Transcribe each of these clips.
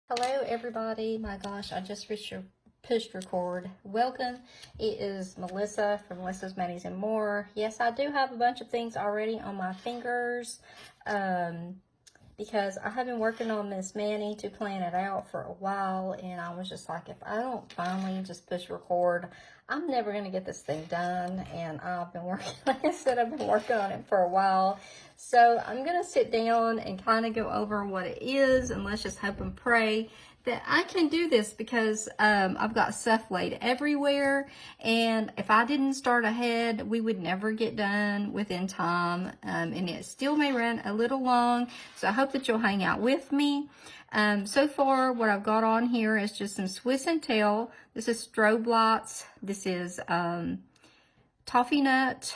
Hello everybody. My gosh, I just pushed record. Welcome. It is Melissa from Melissa's Manis and More. Yes, I do have a bunch of things already on my fingers because I have been working on this mani to plan it out for a while, and I was just like, if I don't finally just push record, I'm never going to get this thing done. And I've been working, like I said, I've been working on it for a while. So I'm going to sit down and kind of go over what it is, and let's just hope and pray that I can do this, because I've got stuff laid everywhere, and if I didn't start ahead, we would never get done within time, and it still may run a little long, so I hope that you'll hang out with me. So far, what I've got on here is just some Swiss and Tail. This is strobe lights. This is toffee nut,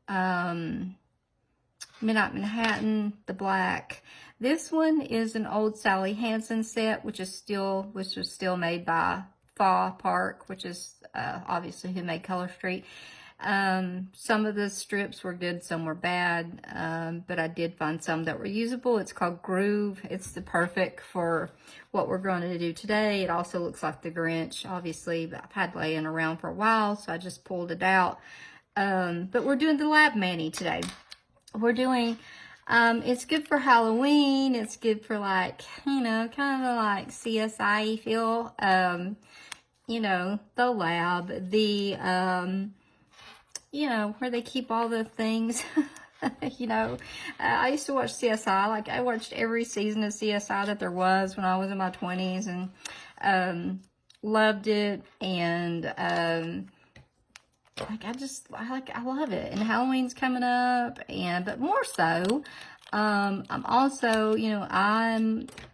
Midnight Manhattan, the black. This one is an old Sally Hansen set, which was still made by Fa Park, which is obviously who made Color Street. Some of the strips were good, some were bad, but I did find some that were usable. It's called Groove. It's the perfect for what we're going to do today. It also looks like the Grinch, obviously, but I've had laying around for a while, so I just pulled it out. But we're doing the lab mani today. We're doing, it's good for Halloween. It's good for, like, you know, kind of like CSI feel. You know, the lab, the, you know, where they keep all the things. You know, I used to watch CSI. Like, I watched every season of CSI that there was when I was in my 20s, and loved it. And I love it. And Halloween's coming up, but more so, I'm also, you know, I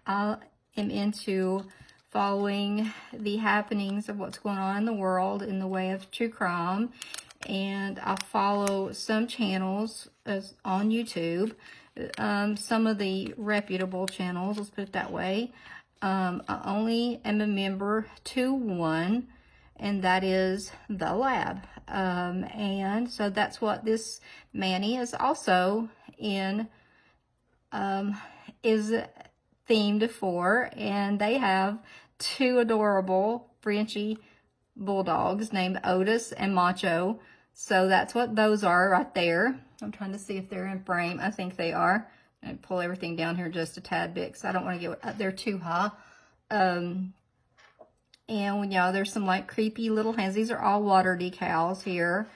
am into following the happenings of what's going on in the world in the way of true crime. And I follow some channels on YouTube, some of the reputable channels, let's put it that way. I only am a member to one, and that is The Lab. And so that's what this mani is also in, is themed for. And they have two adorable Frenchy bulldogs named Otis and Macho. So that's what those are right there. I'm trying to see if they're in frame. I think they are. I'm going to pull everything down here just a tad bit, because I don't want to get up there too high. And when y'all, there's some like creepy little hands. These are all water decals here.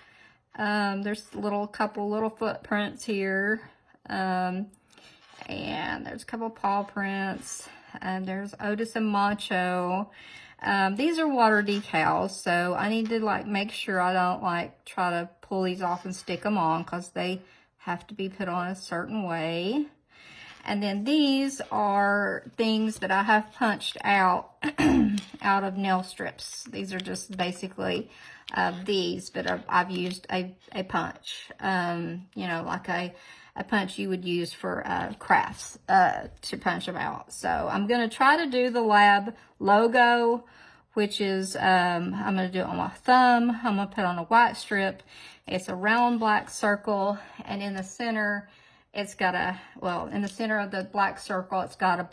There's couple little footprints here. And there's a couple paw prints. And there's Otis and Macho. These are water decals, so I need to like make sure I don't like try to pull these off and stick them on, because they have to be put on a certain way. And then these are things that I have punched out out of nail strips. These are just basically these, but I've used a punch, you know, like a punch you would use for crafts to punch them out. So I'm going to try to do the lab logo, which is, I'm going to do it on my thumb. I'm going to put on a white strip. It's a round black circle, and in the center, it's got in the center of the black circle, it's got a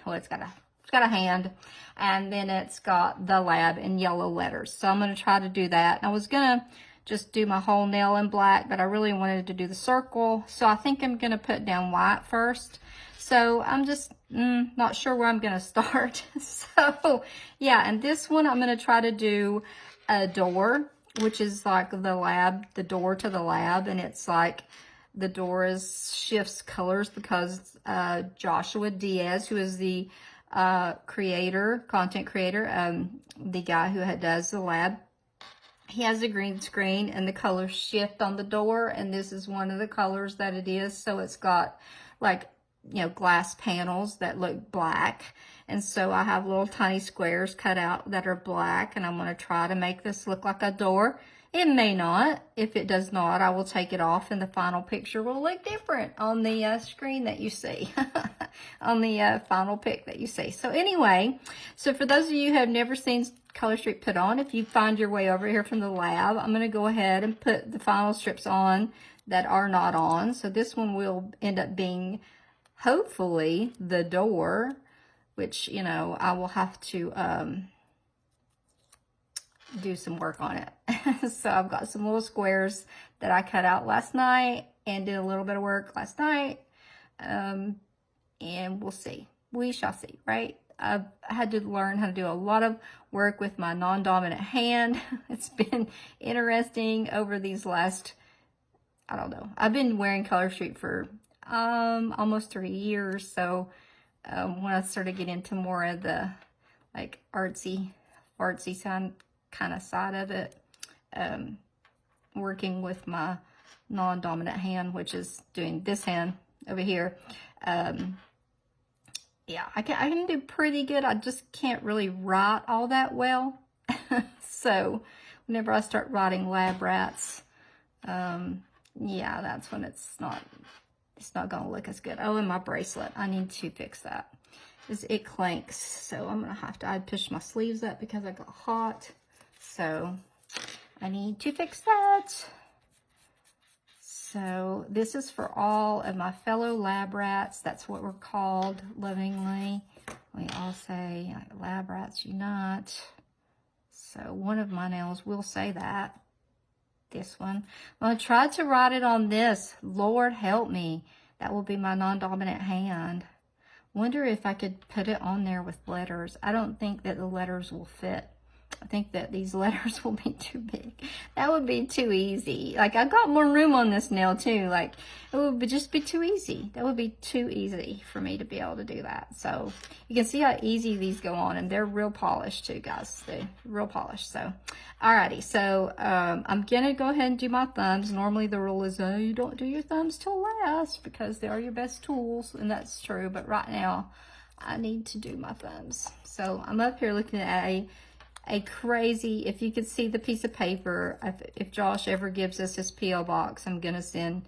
it's got a hand, and then it's got The Lab in yellow letters. So I'm going to try to do that. I was going to just do my whole nail in black, but I really wanted to do the circle. So I think I'm going to put down white first. So I'm just not sure where I'm going to start. So yeah, and this one I'm going to try to do a door, which is like the door to the lab. And it's like the door shifts colors because Joshua Diaz, who is the content creator, the guy who does the lab, he has a green screen, and the colors shift on the door, and this is one of the colors that it is. So it's got, like, you know, glass panels that look black, and so I have little tiny squares cut out that are black, and I'm going to try to make this look like a door. It may not. If it does not, I will take it off, and the final picture will look different on the screen that you see, on the final pic that you see. So anyway, so for those of you who have never seen Color Street put on, if you find your way over here from the lab, I'm going to go ahead and put the final strips on that are not on. So this one will end up being, hopefully, the door. which, you know, I will have to do some work on it. So I've got some little squares that I cut out last night and did a little bit of work last night. And we'll see. We shall see, right? I've had to learn how to do a lot of work with my non-dominant hand. It's been interesting over these last, I don't know. I've been wearing Color Street for almost 3 years. So when I started getting into more of the like artsy kind of side of it, working with my non-dominant hand, which is doing this hand over here. Yeah, I can do pretty good. I just can't really write all that well. So whenever I start writing lab rats, yeah, that's when it's not gonna look as good. Oh, and my bracelet, I need to fix that. It clanks, so I'm gonna have to, I pushed my sleeves up because I got hot. So I need to fix that. So this is for all of my fellow lab rats. That's what we're called lovingly. We all say lab rats unite. So one of my nails will say that. This one. Well, I tried to write it on this. Lord help me. That will be my non-dominant hand. Wonder if I could put it on there with letters. I don't think that the letters will fit. I think that these letters will be too big. That would be too easy. Like, I've got more room on this nail too. Like, it would just be too easy. That would be too easy for me to be able to do that. So you can see how easy these go on, and they're real polished too, guys. They're real polished. So alrighty, so I'm gonna go ahead and do my thumbs. Normally the rule is you don't do your thumbs till last because they are your best tools, and that's true. But right now I need to do my thumbs. So I'm up here looking at a crazy, if you could see the piece of paper, if Josh ever gives us his P.O. box, I'm going to send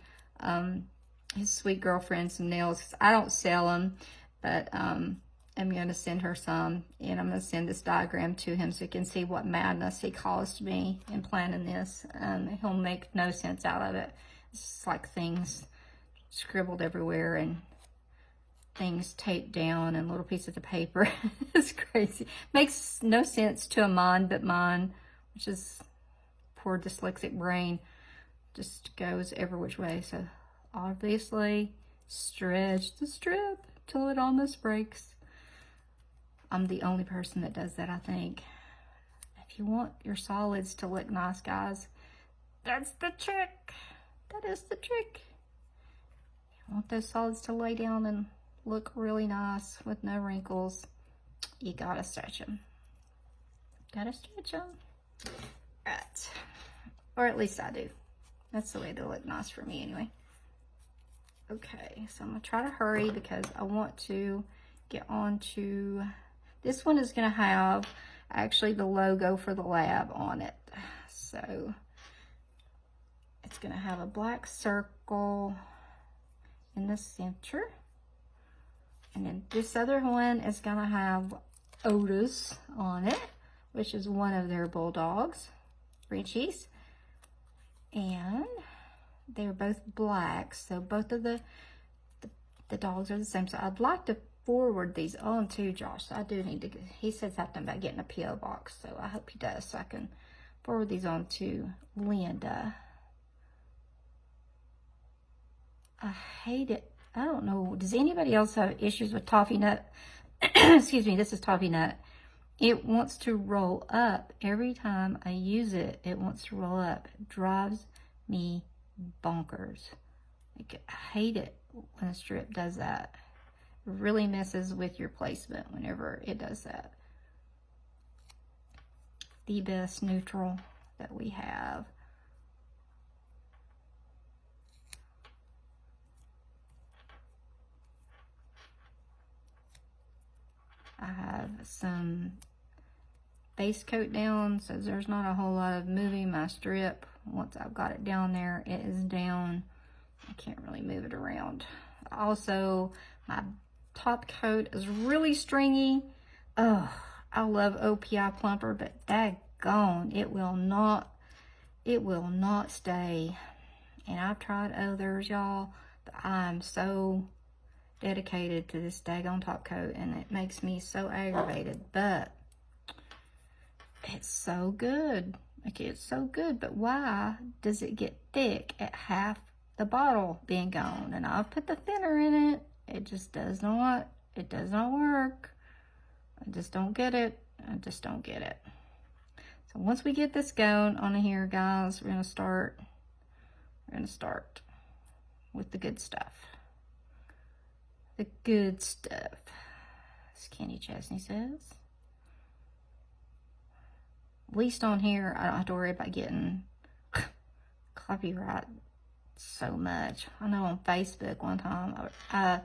his sweet girlfriend some nails. 'Cause I don't sell them, but I'm going to send her some, and I'm going to send this diagram to him so he can see what madness he caused me in planning this. He'll make no sense out of it. It's just like things scribbled everywhere and things taped down and little pieces of paper. It's crazy. Makes no sense to a mind but mine, which is poor dyslexic brain. Just goes every which way. So obviously stretch the strip till it almost breaks. I'm the only person that does that, I think. If you want your solids to look nice, guys, that's the trick. That is the trick. You want those solids to lay down and look really nice with no wrinkles, you gotta stretch them. Gotta stretch them. Right. Or at least I do. That's the way they look nice for me anyway. Okay, so I'm gonna try to hurry because I want to get on to, this one is gonna have actually the logo for the lab on it. So it's gonna have a black circle in the center. And then this other one is gonna have Otis on it, which is one of their bulldogs, Frenchies. And they're both black, so both of the dogs are the same. So I'd like to forward these on to Josh. I do need to get, he said something about getting a P.O. box, so I hope he does, so I can forward these on to Linda. I hate it. I don't know. Does anybody else have issues with toffee nut? Excuse me, this is toffee nut. It wants to roll up. Every time I use it, it wants to roll up. It drives me bonkers. Like, I hate it when a strip does that. It really messes with your placement whenever it does that. The best neutral that we have. I have some base coat down, so there's not a whole lot of moving my strip. Once I've got it down there, it is down. I can't really move it around. Also, my top coat is really stringy. Oh, I love OPI plumper, but daggone, it will not stay. And I've tried others, y'all, but I'm so dedicated to this daggone top coat, and it makes me so aggravated, but it's so good. Like, it's so good, but why does it get thick at half the bottle being gone? And I've put the thinner in it. It just does not work. I just don't get it. I just don't get it. So once we get this going on here, guys, we're gonna start with the good stuff. The good stuff, as Kenny Chesney says. At least on here, I don't have to worry about getting copyright so much. I know on Facebook one time, I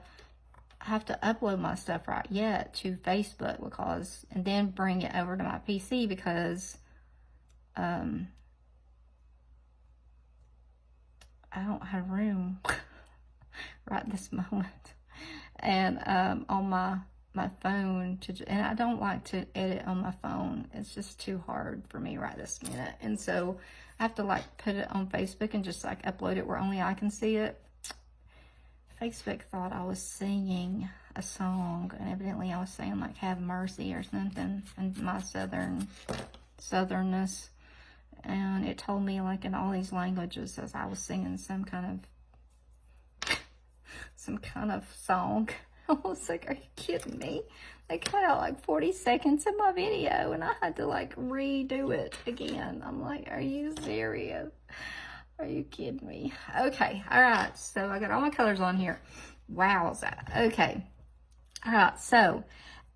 have to upload my stuff right yet to Facebook because, and then bring it over to my PC because I don't have room right this moment. And on my phone, and I don't like to edit on my phone. It's just too hard for me right this minute. And so I have to like put it on Facebook and just like upload it where only I can see it. Facebook thought I was singing a song, and evidently I was saying like "Have Mercy" or something in my southernness, and it told me like in all these languages as I was singing some kind of song. I was like, are you kidding me? They cut out like 40 seconds of my video, and I had to like redo it again. I'm like, are you serious? Are you kidding me? Okay, all right, so I got all my colors on here. Wowza. Okay, all right, so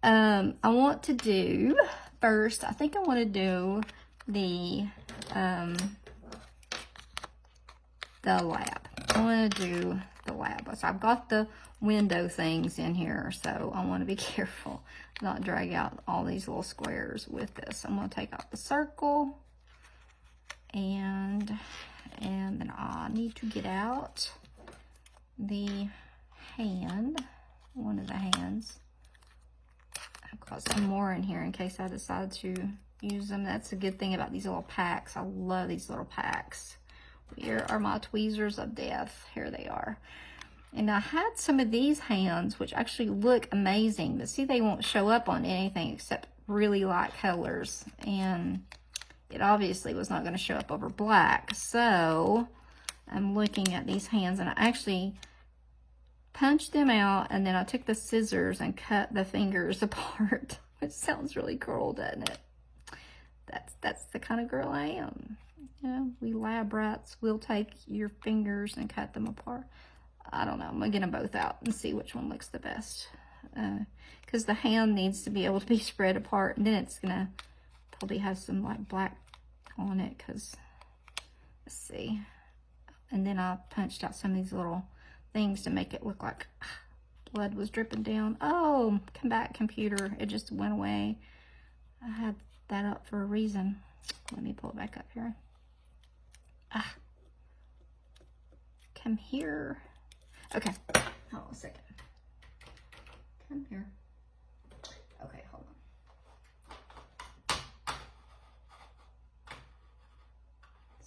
I want to do first, I think I want to do the lab. I want to do the lab. So I've got the window things in here, so I want to be careful not drag out all these little squares with this. I'm going to take out the circle, and then I need to get out the hand, one of the hands. I've got some more in here in case I decide to use them. That's a good thing about these little packs. I love these little packs. Here are my tweezers of death. Here they are. And I had some of these hands, which actually look amazing, but see, they won't show up on anything except really light colors. And it obviously was not going to show up over black. So I'm looking at these hands, and I actually punched them out, and then I took the scissors and cut the fingers apart, which sounds really cruel, doesn't it? That's the kind of girl I am. You know, we lab rats will take your fingers and cut them apart. I don't know. I'm going to get them both out and see which one looks the best. Because the hand needs to be able to be spread apart. And then it's going to probably have some like black on it. Because, let's see. And then I punched out some of these little things to make it look like blood was dripping down. Oh, come back, computer. It just went away. I had that up for a reason. Let me pull it back up here. Come here. Okay, hold on a second. Come here. Okay, hold on.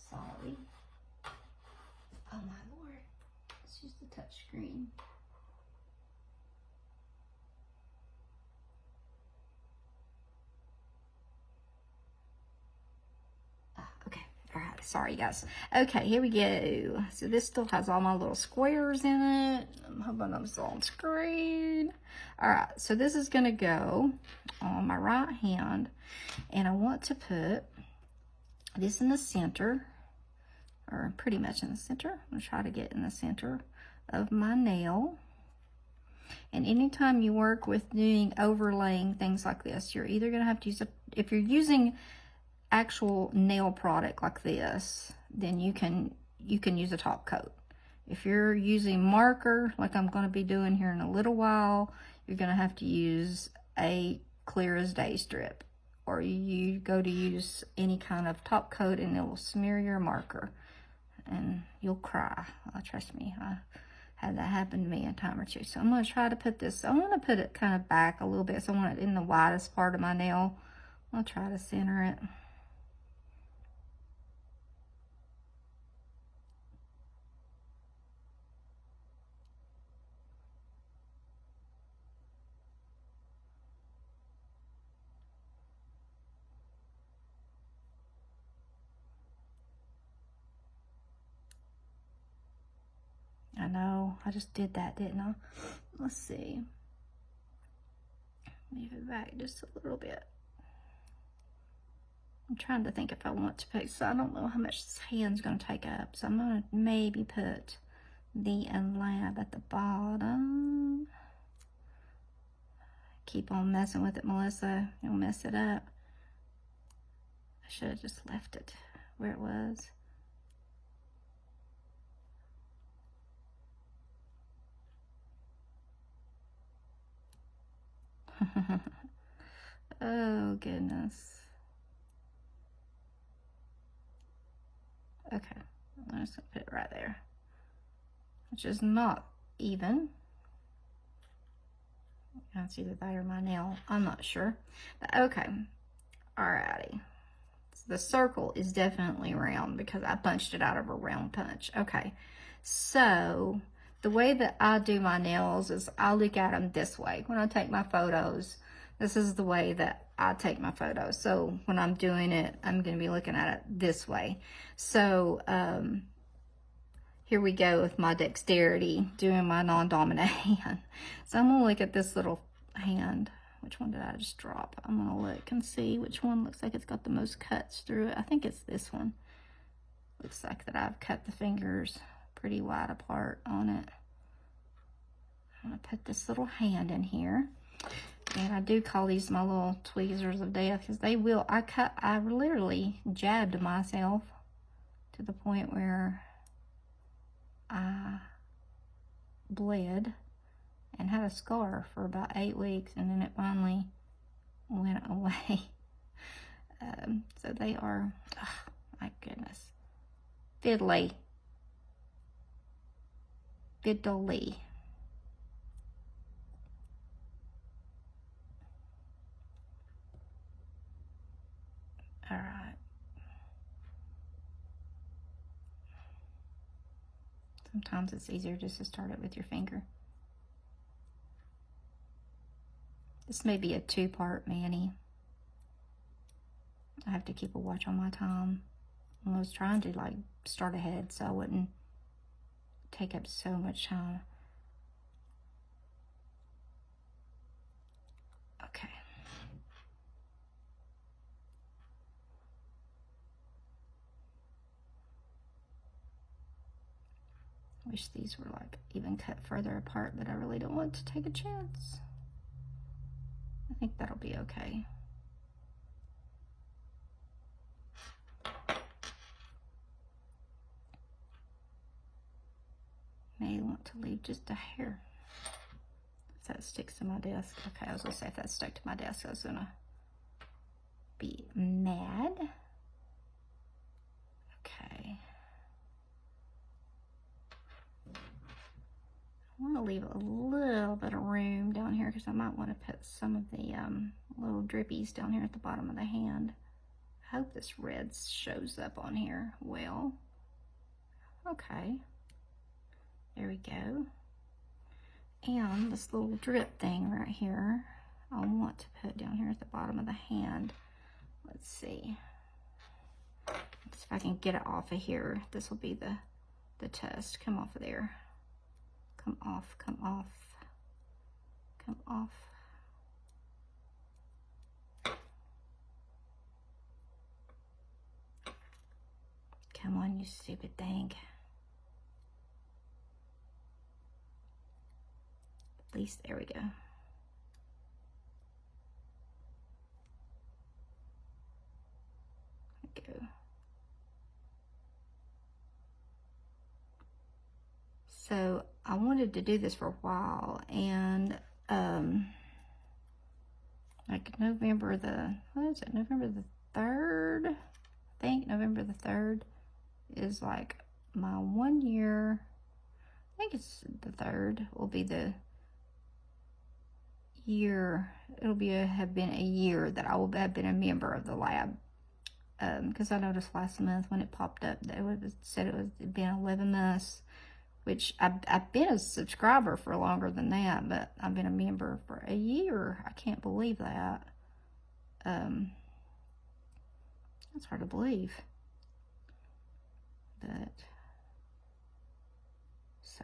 Sorry. Oh my Lord. Let's use the touch screen. Okay. All right, sorry guys. Okay, here we go. So this still has all my little squares in it. I'm hoping I'm still on screen. All right, so this is gonna go on my right hand, and I want to put this in the center, or pretty much in the center. I'm gonna try to get in the center of my nail. And anytime you work with doing overlaying things like this, you're either gonna have to use if you're using actual nail product like this, then you can use a top coat. If you're using marker like I'm going to be doing here in a little while, you're going to have to use a clear as day strip, or you go to use any kind of top coat and it will smear your marker and you'll cry. Trust me, I had that happen to me a time or two. So I'm going to try to put this, I want to put it kind of back a little bit, so I want it in the widest part of my nail. I'll try to center it. know. I just did that, didn't I? Let's see. Move it back just a little bit. I'm trying to think if I want to put, so I don't know how much this hand's going to take up. So I'm going to maybe put the Lab at the bottom. Keep on messing with it, Melissa. You'll mess it up. I should have just left it where it was. Oh, goodness. Okay, I'm just gonna put it right there, which is not even. That's either that or my nail, I'm not sure. But okay, alrighty. So the circle is definitely round because I punched it out of a round punch. Okay, so the way that I do my nails is I look at them this way. When I take my photos, this is the way that I take my photos. So when I'm doing it, I'm going to be looking at it this way. So here we go with my dexterity, doing my non-dominant hand. So I'm going to look at this little hand. Which one did I just drop? I'm going to look and see which one looks like it's got the most cuts through it. I think it's this one. Looks like that I've cut the fingers pretty wide apart on it. I'm going to put this little hand in here. And I do call these my little tweezers of death because they will. I literally jabbed myself to the point where I bled and had a scar for about 8 weeks, and then it finally went away. So they are, oh, my goodness, fiddly. Fiddly. All right. Sometimes it's easier just to start it with your finger. This may be a 2-part mani. I have to keep a watch on my time. I was trying to like start ahead so I wouldn't take up so much time. Okay. Wish these were like even cut further apart, but I really don't want to take a chance. I think that'll be okay. May want to leave just a hair. If that sticks to my desk. Okay, I was gonna say if that stuck to my desk, I was gonna be mad. Okay. I want to leave a little bit of room down here because I might want to put some of the little drippies down here at the bottom of the hand. I hope this red shows up on here well. Okay. There we go. And this little drip thing right here, I want to put down here at the bottom of the hand. Let's see. If I can get it off of here, this will be the test. Come off of there. Come off, come off, come off. Come on, you stupid thing. At least, there we go. There we go. So I wanted to do this for a while, and like November the, what is it, November the 3rd? I think November the 3rd is like my 1 year, I think it's the 3rd, will be the year, it'll be have been a year that I will have been a member of the lab. Because I noticed last month when it popped up that it said it was been 11 months. Which I've been a subscriber for longer than that, but I've been a member for a year. I can't believe that. That's hard to believe. But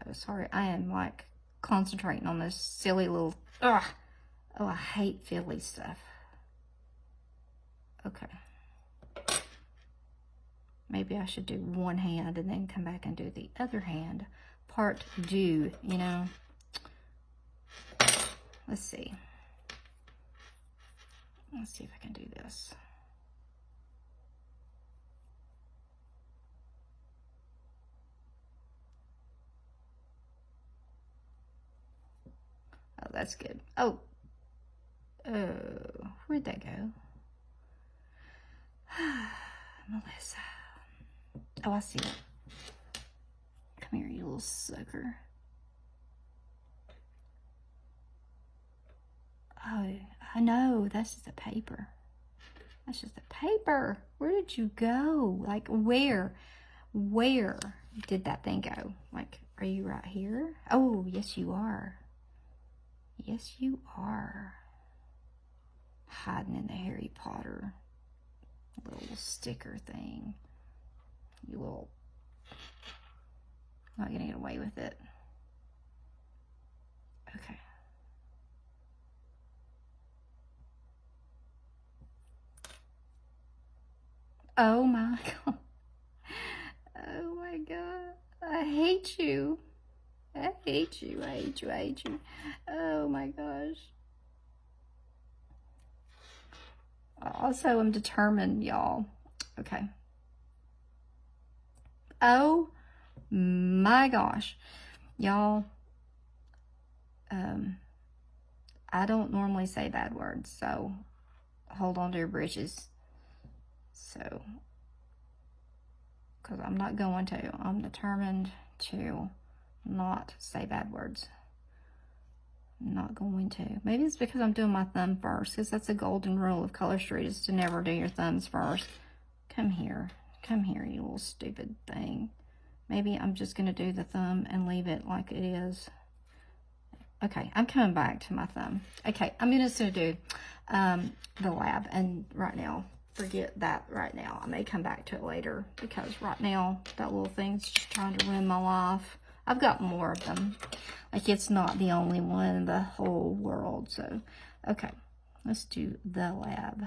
So sorry, I am like concentrating on this silly little, ugh. Oh, I hate fiddly stuff. Okay. Maybe I should do one hand and then come back and do the other hand. Part deux, you know. Let's see. Let's see if I can do this. Oh, that's good. Oh. Oh, where'd that go? Melissa. Oh, I see it. Come here, you little sucker. Oh, I know. That's just a paper. That's just a paper. Where did you go? Like, where? Where did that thing go? Like, are you right here? Oh, yes, you are. Yes, you are. Hiding in the Harry Potter little sticker thing. You little... Not gonna get away with it. Okay. Oh my God. Oh my God. I hate you. I hate you. I hate you. I hate you. Oh my gosh. Also, I'm determined, y'all. Okay. Oh my gosh. Y'all, I don't normally say bad words, so hold on to your britches. So, because I'm not going to. I'm determined to not say bad words. I'm not going to. Maybe it's because I'm doing my thumb first, because that's a golden rule of Color Street, is to never do your thumbs first. Come here. Come here, you little stupid thing. Maybe I'm just going to do the thumb and leave it like it is. Okay, I'm coming back to my thumb. Okay, I'm just going to do the lab, and right now, forget that right now. I may come back to it later, because right now, that little thing's just trying to ruin my life. I've got more of them. Like, it's not the only one in the whole world. So, okay, let's do the lab.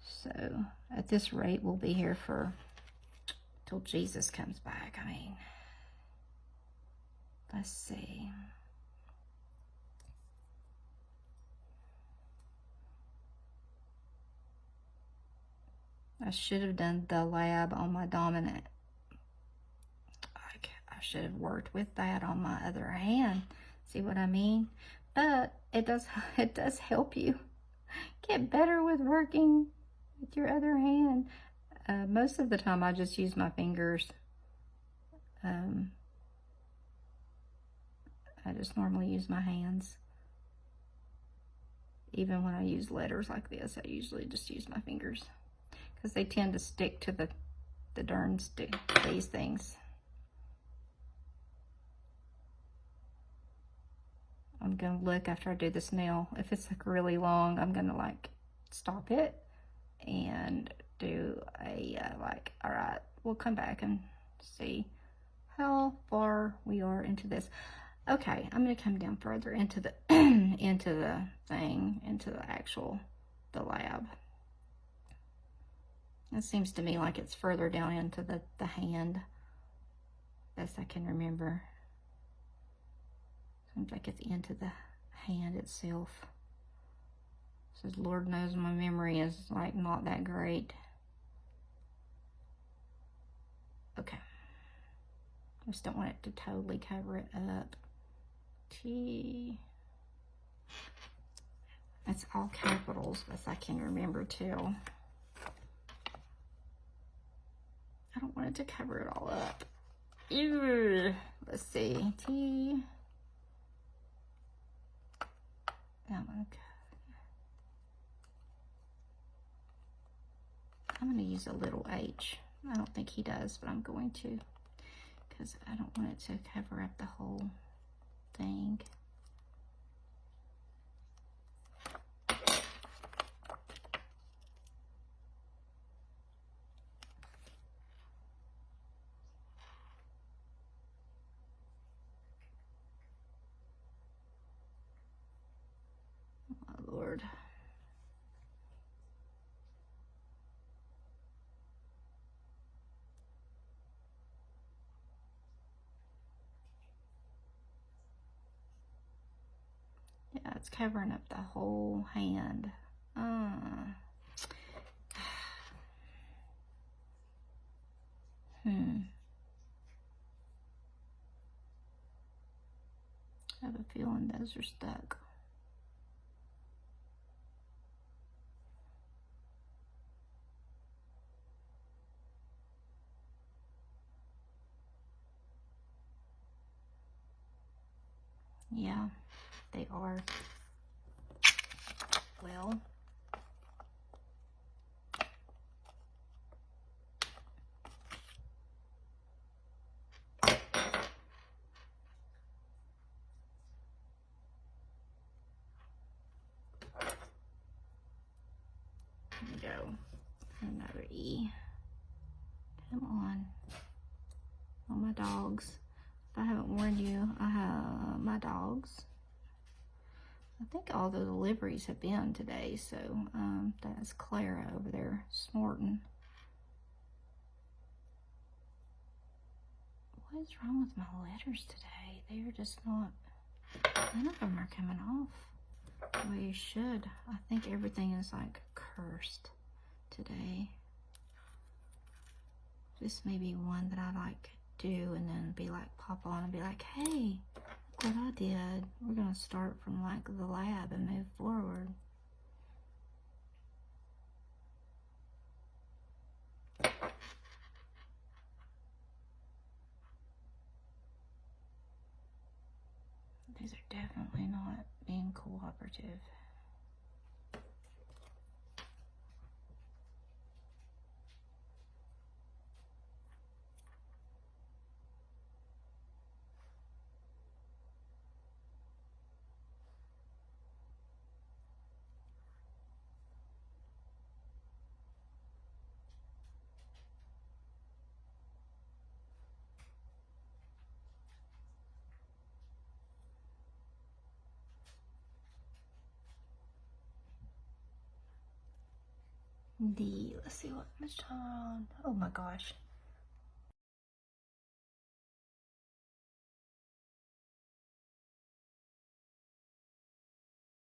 So, at this rate, we'll be here for till Jesus comes back. I mean, let's see. I should have done the lab on my dominant. I should have worked with that on my other hand. See what I mean? But it does help you get better with working with your other hand. Most of the time I just use my fingers. I just normally use my hands. Even when I use letters like this, I usually just use my fingers, because they tend to stick to the darn these things. I'm gonna look after I do this nail. If it's like really long, I'm gonna like stop it and do a like, all right, we'll come back and see how far we are into this. Okay, I'm gonna come down further into the into the thing, into the actual lab. It seems to me like it's further down into the hand, best I can remember. Seems like it's into the hand itself. So Lord knows my memory is like not that great. Okay. I just don't want it to totally cover it up. T. That's all capitals, best I can remember too. I don't want it to cover it all up. Ew. Let's see. T. I'm going to use a little H. I don't think he does, but I'm going to, because I don't want it to cover up the whole thing. Yeah, it's covering up the whole hand. I have a feeling those are stuck. Yeah, they are. Well, here we go. Another E. Come on. Oh, my dogs. If I haven't warned you, I have my dogs. I think all the deliveries have been today, so that's Clara over there snorting. What is wrong with my letters today? They are just not, none of them are coming off the way you should. I think everything is like cursed today. Just maybe one that I like do and then be like pop on and be like, hey, look what I did. We're gonna start from like the lab and move forward. These are definitely not being cooperative. D, let's see what much time. Oh my gosh,